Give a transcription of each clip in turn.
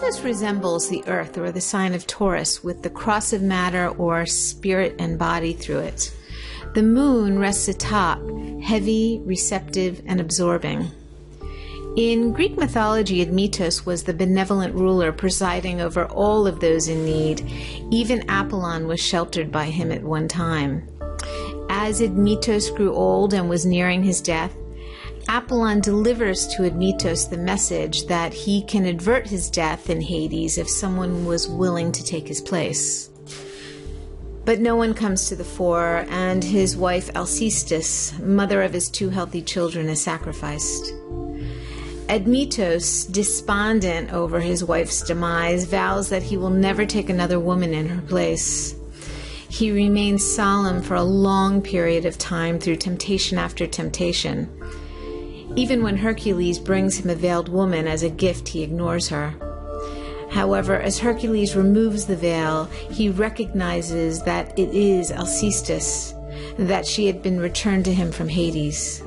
Admetos resembles the earth, or the sign of Taurus, with the cross of matter or spirit and body through it. The moon rests atop, heavy, receptive, and absorbing. In Greek mythology, Admetos was the benevolent ruler presiding over all of those in need. Even Apollon was sheltered by him at one time. As Admetos grew old and was nearing his death, Apollon delivers to Admetos the message that he can avert his death in Hades if someone was willing to take his place. But no one comes to the fore, and his wife Alcestis, mother of his 2 healthy children, is sacrificed. Admetos, despondent over his wife's demise, vows that he will never take another woman in her place. He remains solemn for a long period of time through temptation after temptation. Even when Hercules brings him a veiled woman as a gift, he ignores her. However, as Hercules removes the veil, he recognizes that it is Alcestis, that she had been returned to him from Hades.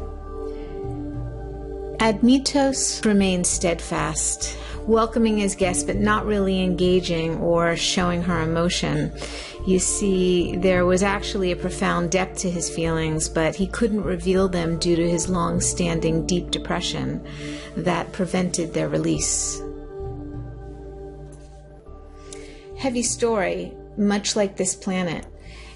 Admetos remains steadfast, welcoming his guests but not really engaging or showing her emotion. You see, there was actually a profound depth to his feelings, but he couldn't reveal them due to his long-standing deep depression that prevented their release. Heavy story, much like this planet.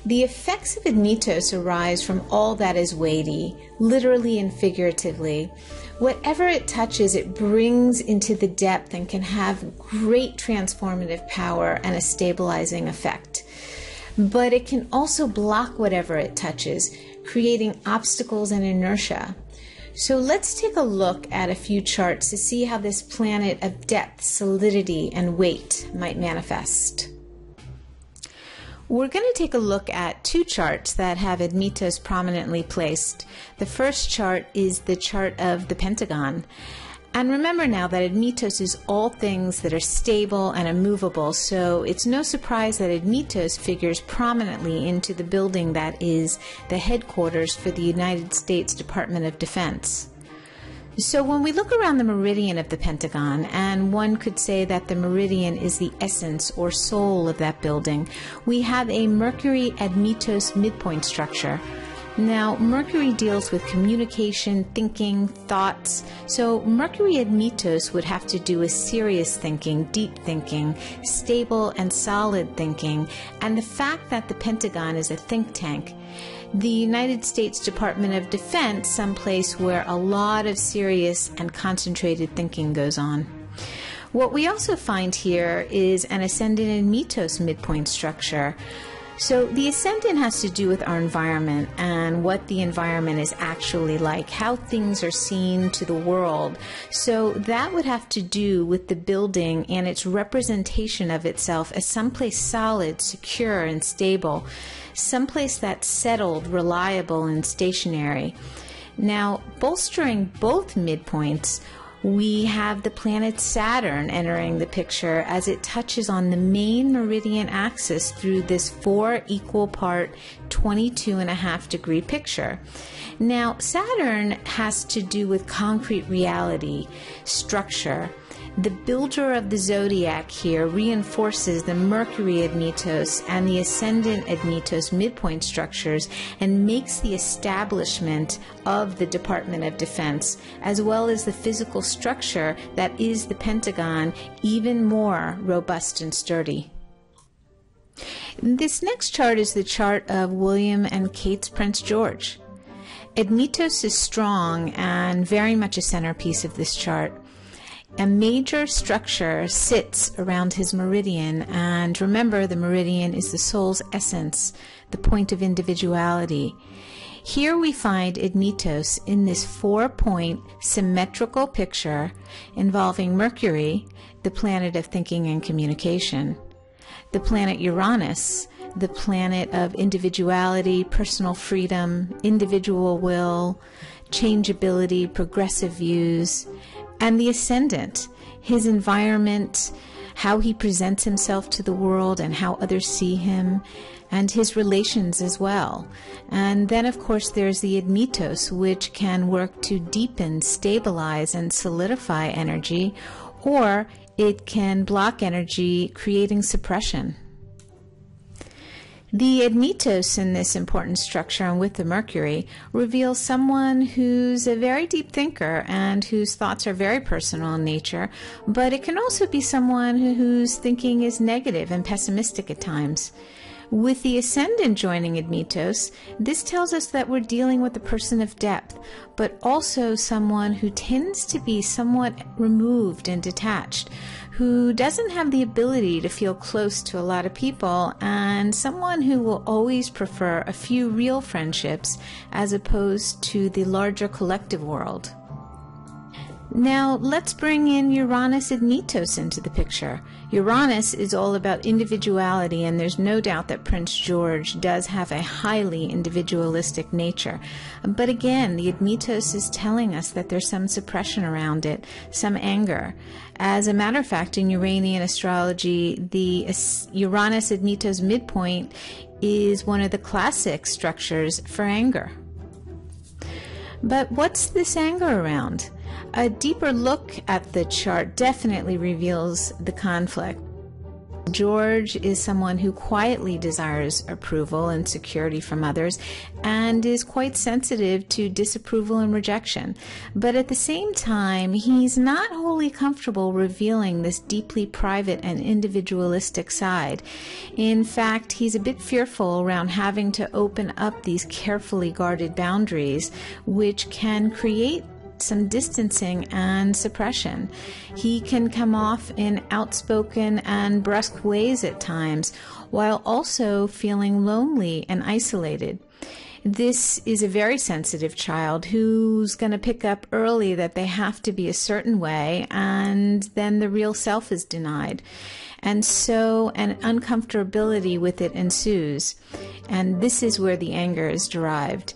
The effects of Admetos arise from all that is weighty, literally and figuratively. Whatever it touches, it brings into the depth and can have great transformative power and a stabilizing effect. But it can also block whatever it touches, creating obstacles and inertia. So let's take a look at a few charts to see how this planet of depth, solidity, and weight might manifest. We're going to take a look at 2 charts that have Admetos prominently placed. The first chart is the chart of the Pentagon. And remember now that Admetos is all things that are stable and immovable, so it's no surprise that Admetos figures prominently into the building that is the headquarters for the United States Department of Defense. So when we look around the meridian of the Pentagon, and one could say that the meridian is the essence or soul of that building, we have a Mercury Admetos midpoint structure. Now, Mercury deals with communication, thinking, thoughts. So Mercury Admetos would have to do with serious thinking, deep thinking, stable and solid thinking, and the fact that the Pentagon is a think tank. The United States Department of Defense, someplace where a lot of serious and concentrated thinking goes on. What we also find here is an ascendant Admetos midpoint structure. So the ascendant has to do with our environment and what the environment is actually like, how things are seen to the world. So that would have to do with the building and its representation of itself as someplace solid, secure, and stable, someplace that's settled, reliable, and stationary. Now, bolstering both midpoints, we have the planet Saturn entering the picture as it touches on the main meridian axis through this 4 equal part 22.5 degree picture. Now, Saturn has to do with concrete reality, structure. The builder of the zodiac here reinforces the Mercury Admetos and the ascendant Admetos midpoint structures and makes the establishment of the Department of Defense, as well as the physical structure that is the Pentagon, even more robust and sturdy. This next chart is the chart of William and Kate's Prince George. Admetos is strong and very much a centerpiece of this chart. A major structure sits around his meridian, and remember, the meridian is the soul's essence, the point of individuality. Here we find Admetos in this 4-point symmetrical picture involving Mercury, the planet of thinking and communication, the planet Uranus, the planet of individuality, personal freedom, individual will, changeability, progressive views, and the ascendant, his environment, how he presents himself to the world and how others see him, and his relations as well. And then, of course, there's the Admetos, which can work to deepen, stabilize, and solidify energy, or it can block energy, creating suppression. The Admetos in this important structure and with the Mercury reveals someone who's a very deep thinker and whose thoughts are very personal in nature, but it can also be someone whose thinking is negative and pessimistic at times. With the Ascendant joining Admetos, this tells us that we're dealing with a person of depth, but also someone who tends to be somewhat removed and detached, who doesn't have the ability to feel close to a lot of people, and someone who will always prefer a few real friendships as opposed to the larger collective world. Now, let's bring in Uranus Admetos into the picture. Uranus is all about individuality, and there's no doubt that Prince George does have a highly individualistic nature. But again, the Admetos is telling us that there's some suppression around it, some anger. As a matter of fact, in Uranian astrology, the Uranus Admetos midpoint is one of the classic structures for anger. But what's this anger around? A deeper look at the chart definitely reveals the conflict. George is someone who quietly desires approval and security from others and is quite sensitive to disapproval and rejection. But at the same time, he's not wholly comfortable revealing this deeply private and individualistic side. In fact, he's a bit fearful around having to open up these carefully guarded boundaries, which can create some distancing and suppression. He can come off in outspoken and brusque ways at times, while also feeling lonely and isolated. This is a very sensitive child who's going to pick up early that they have to be a certain way, and then the real self is denied. And so an uncomfortability with it ensues. And this is where the anger is derived.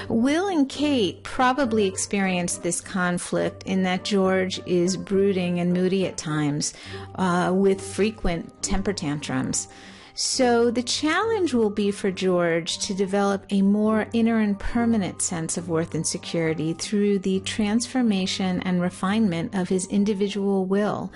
Will and Kate probably experienced this conflict in that George is brooding and moody at times, with frequent temper tantrums. So the challenge will be for George to develop a more inner and permanent sense of worth and security through the transformation and refinement of his individual will,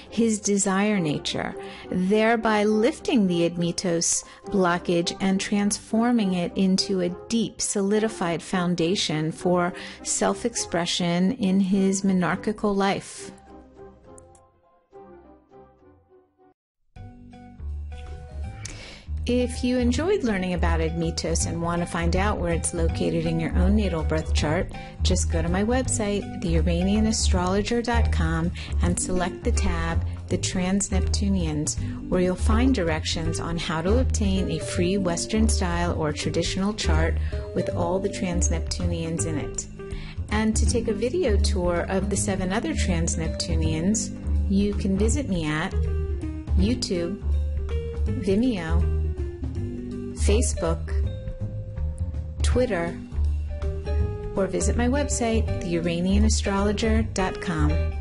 his desire nature, thereby lifting the Admetos blockage and transforming it into a deep, solidified foundation for self-expression in his monarchical life. If you enjoyed learning about Admetos and want to find out where it's located in your own natal birth chart, just go to my website, theuranianastrologer.com, and select the tab, The Transneptunians, where you'll find directions on how to obtain a free Western style or traditional chart with all the Transneptunians in it. And to take a video tour of the 7 other Transneptunians, you can visit me at YouTube, Vimeo, Facebook, Twitter, or visit my website, theuranianastrologer.com.